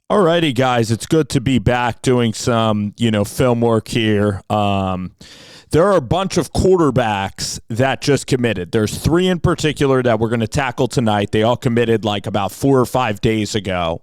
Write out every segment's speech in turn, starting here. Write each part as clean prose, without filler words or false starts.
Alrighty, guys, it's good to be back doing some, film work here. There are a bunch of quarterbacks that just committed. There's three in particular that we're going to tackle tonight. They all committed like about 4 or 5 days ago.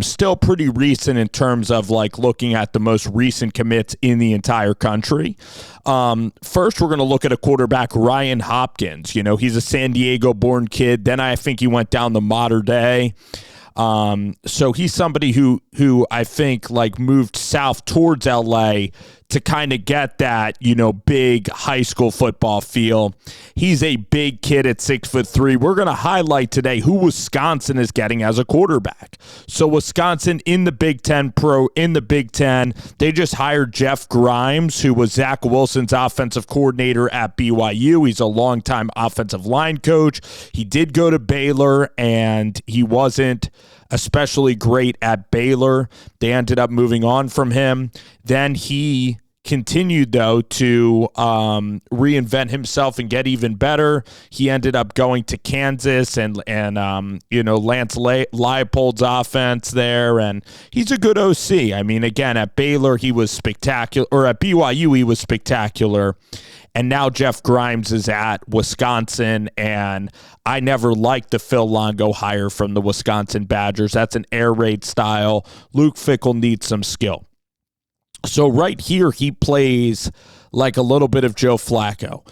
Still pretty recent in terms of like looking at the most recent commits in the entire country. First, we're going to look at a quarterback, Ryan Hopkins. He's a San Diego-born kid. Then I think he went down the Mater Dei. So he's somebody who I think like moved south towards LA to kind of get that, big high school football feel. He's a big kid at 6'3". We're going to highlight today who Wisconsin is getting as a quarterback. So Wisconsin in the Big Ten, they just hired Jeff Grimes, who was Zach Wilson's offensive coordinator at BYU. He's a longtime offensive line coach. He did go to Baylor, and he wasn't especially great at Baylor. They ended up moving on from him. Then he continued, though, to reinvent himself and get even better. He ended up going to Kansas and Lance Leipold's offense there, and he's a good OC. I mean, again, at Baylor, he was spectacular, or at BYU, he was spectacular. And now Jeff Grimes is at Wisconsin, and I never liked the Phil Longo hire from the Wisconsin Badgers. That's an air raid style. Luke Fickell needs some skill. So right here, he plays like a little bit of Joe Flacco,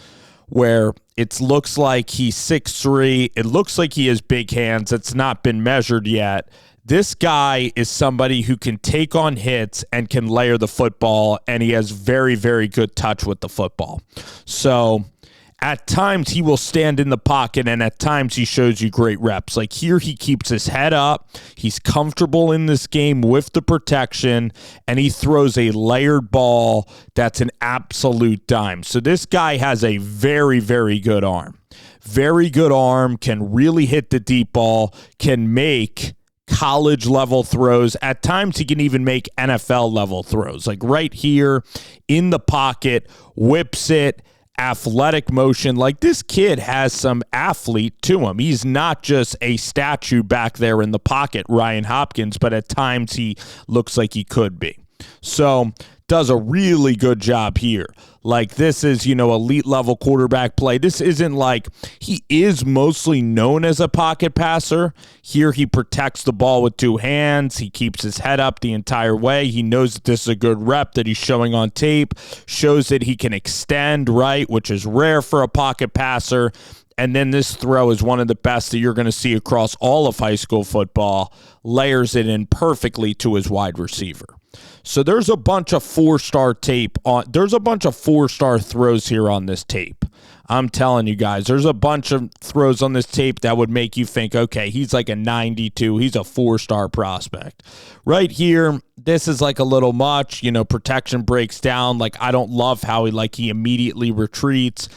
where it looks like he's 6'3". It looks like he has big hands. It's not been measured yet. This guy is somebody who can take on hits and can layer the football, and he has very, very good touch with the football. So at times he will stand in the pocket, and at times he shows you great reps. Like here, he keeps his head up. He's comfortable in this game with the protection, and he throws a layered ball that's an absolute dime. So this guy has a very, very good arm. Very good arm, can really hit the deep ball, can make college level throws. At times he can even make NFL level throws. Like right here in the pocket, whips it, athletic motion. Like this kid has some athlete to him. He's not just a statue back there in the pocket, Ryan Hopkins, but at times he looks like he could be. So does a really good job here. Like this is, elite level quarterback play. This isn't like, he is mostly known as a pocket passer. Here he protects the ball with two hands. He keeps his head up the entire way. He knows that this is a good rep that he's showing on tape. Shows that he can extend, right, which is rare for a pocket passer. And then this throw is one of the best that you're going to see across all of high school football. Layers it in perfectly to his wide receiver. So there's a bunch of four-star tape on. There's a bunch of four-star throws here on this tape. I'm telling you guys, there's a bunch of throws on this tape that would make you think, okay, he's like a 92. He's a four-star prospect. Right here, this is like a little much. Protection breaks down. Like I don't love how he immediately retreats.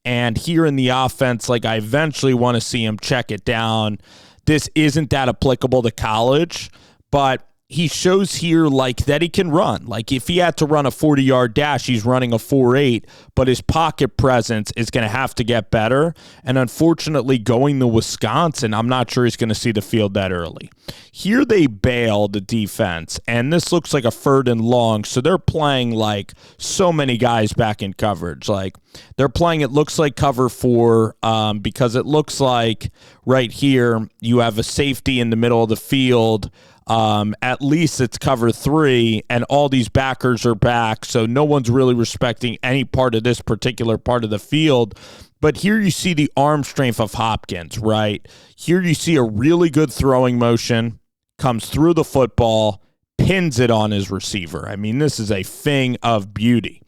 And here in the offense, like I eventually want to see him check it down. This isn't that applicable to college, but he shows here like that he can run. Like if he had to run a 40-yard dash, he's running a 4.8, but his pocket presence is going to have to get better. And unfortunately, going to Wisconsin, I'm not sure he's going to see the field that early. Here they bail the defense, and this looks like a 3rd and long, so they're playing like so many guys back in coverage. Like they're playing, it looks like cover 4, because it looks like right here you have a safety in the middle of the field. At least it's cover 3, and all these backers are back, so no one's really respecting any part of this particular part of the field. But here you see the arm strength of Hopkins, right? Here you see a really good throwing motion, comes through the football, pins it on his receiver. I mean, this is a thing of beauty.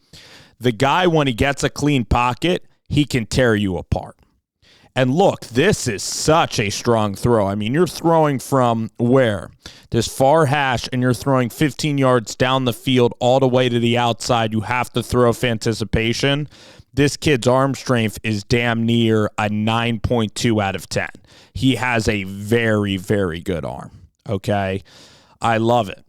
The guy, when he gets a clean pocket, he can tear you apart. And look, this is such a strong throw. I mean, you're throwing from where? This far hash, and you're throwing 15 yards down the field all the way to the outside. You have to throw for anticipation. This kid's arm strength is damn near a 9.2 out of 10. He has a very, very good arm, okay? I love it.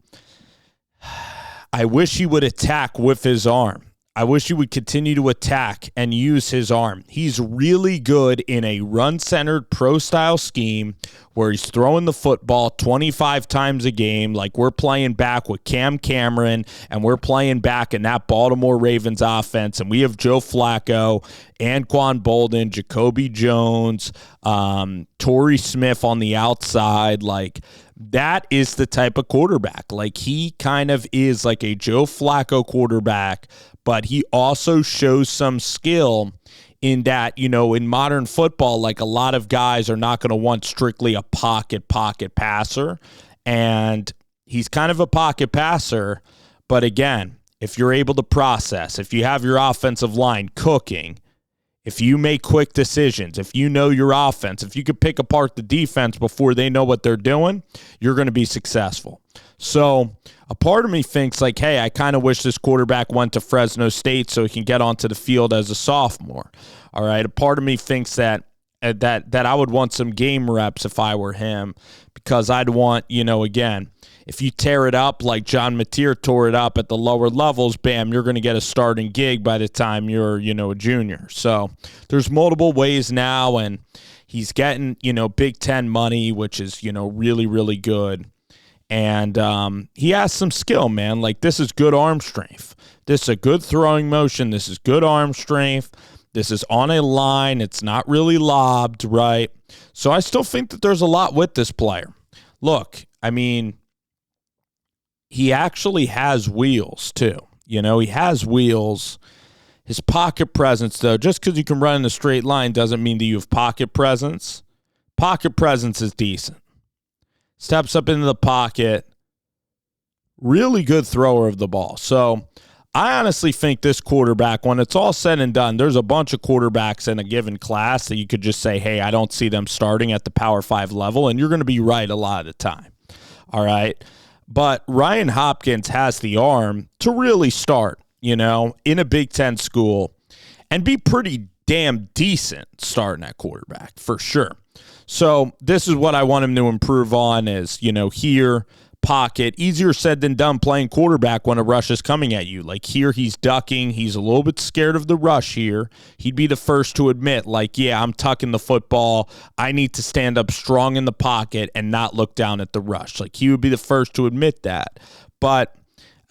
I wish he would attack with his arm. I wish he would continue to attack and use his arm. He's really good in a run-centered pro-style scheme where he's throwing the football 25 times a game, like we're playing back with Cam Cameron and we're playing back in that Baltimore Ravens offense, and we have Joe Flacco, Anquan Bolden, Jacoby Jones, Torrey Smith on the outside. Like, that is the type of quarterback. Like, he kind of is like a Joe Flacco quarterback, but he also shows some skill in that, you know, in modern football, like, a lot of guys are not going to want strictly a pocket passer. And he's kind of a pocket passer. But again, if you're able to process, if you have your offensive line cooking, if you make quick decisions, if you know your offense, if you could pick apart the defense before they know what they're doing, you're going to be successful. So a part of me thinks like, hey, I kind of wish this quarterback went to Fresno State so he can get onto the field as a sophomore. All right. A part of me thinks that I would want some game reps if I were him, because I'd want, you know, again, if you tear it up like John Mateer tore it up at the lower levels, bam, you're going to get a starting gig by the time you're, you know, a junior. So there's multiple ways now, and he's getting, you know, Big Ten money, which is, you know, really, really good. And he has some skill, man. Like, this is good arm strength. This is a good throwing motion. This is good arm strength. This is on a line. It's not really lobbed, right? So I still think that there's a lot with this player. Look, I mean, he actually has wheels, too. You know, he has wheels. His pocket presence, though, just because you can run in a straight line doesn't mean that you have pocket presence. Pocket presence is decent. Steps up into the pocket. Really good thrower of the ball. So I honestly think this quarterback, when it's all said and done, there's a bunch of quarterbacks in a given class that you could just say, hey, I don't see them starting at the Power 5 level, and you're going to be right a lot of the time. All right? But Ryan Hopkins has the arm to really start, you know, in a Big Ten school and be pretty damn decent starting at quarterback for sure. So this is what I want him to improve on is, you know, here, pocket. Easier said than done playing quarterback when a rush is coming at you. Like, here he's ducking. He's a little bit scared of the rush here. He'd be the first to admit, like, yeah, I'm tucking the football. I need to stand up strong in the pocket and not look down at the rush. Like, he would be the first to admit that. But,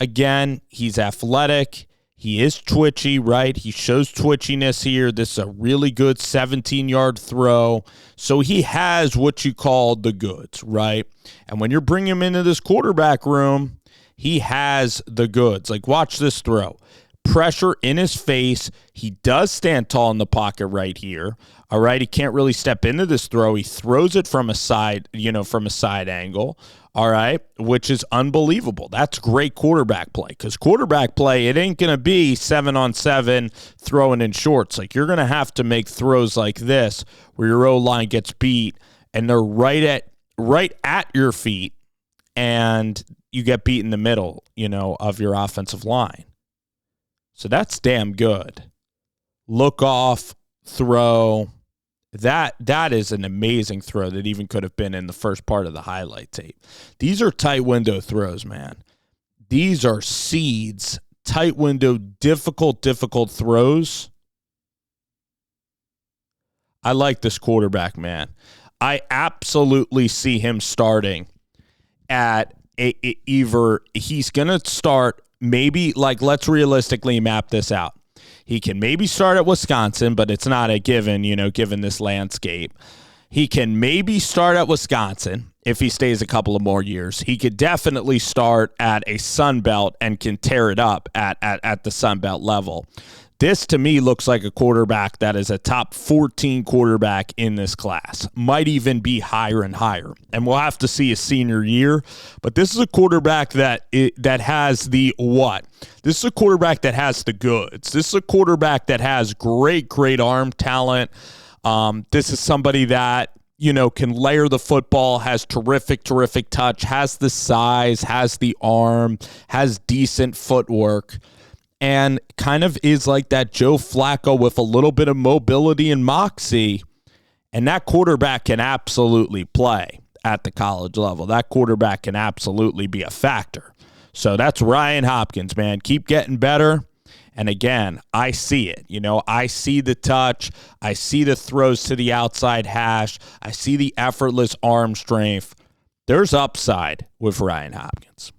again, he's athletic. He is twitchy, right? He shows twitchiness here. This is a really good 17-yard throw. So he has what you call the goods, right? And when you're bringing him into this quarterback room, he has the goods. Like, watch this throw. Pressure in his face. He does stand tall in the pocket right here. All right, he can't really step into this throw. He throws it from a side, you know, from a side angle. All right, which is unbelievable. That's great quarterback play, because quarterback play, it ain't going to be 7-on-7 throwing in shorts. Like, you're going to have to make throws like this where your O-line gets beat and they're right at your feet, and you get beat in the middle, you know, of your offensive line. So that's damn good. Look off, throw. That is an amazing throw that even could have been in the first part of the highlight tape. These are tight window throws, man. These are seeds, tight window, difficult throws. I like this quarterback, man. I absolutely see him starting at either he's going to start maybe, like, let's realistically map this out. He can maybe start at Wisconsin, but it's not a given, you know, given this landscape. He can maybe start at Wisconsin if he stays a couple of more years. He could definitely start at a Sun Belt and can tear it up at the Sun Belt level. This, to me, looks like a quarterback that is a top 14 quarterback in this class. Might even be higher and higher. And we'll have to see his senior year. But this is a quarterback that has the what? This is a quarterback that has the goods. This is a quarterback that has great arm talent. This is somebody that, you know, can layer the football, has terrific touch, has the size, has the arm, has decent footwork, and kind of is like that Joe Flacco with a little bit of mobility and moxie. And that quarterback can absolutely play at the college level. That quarterback can absolutely be a factor. So that's Ryan Hopkins, man. Keep getting better. And again, I see it. I see the touch. I see the throws to the outside hash. I see the effortless arm strength. There's upside with Ryan Hopkins.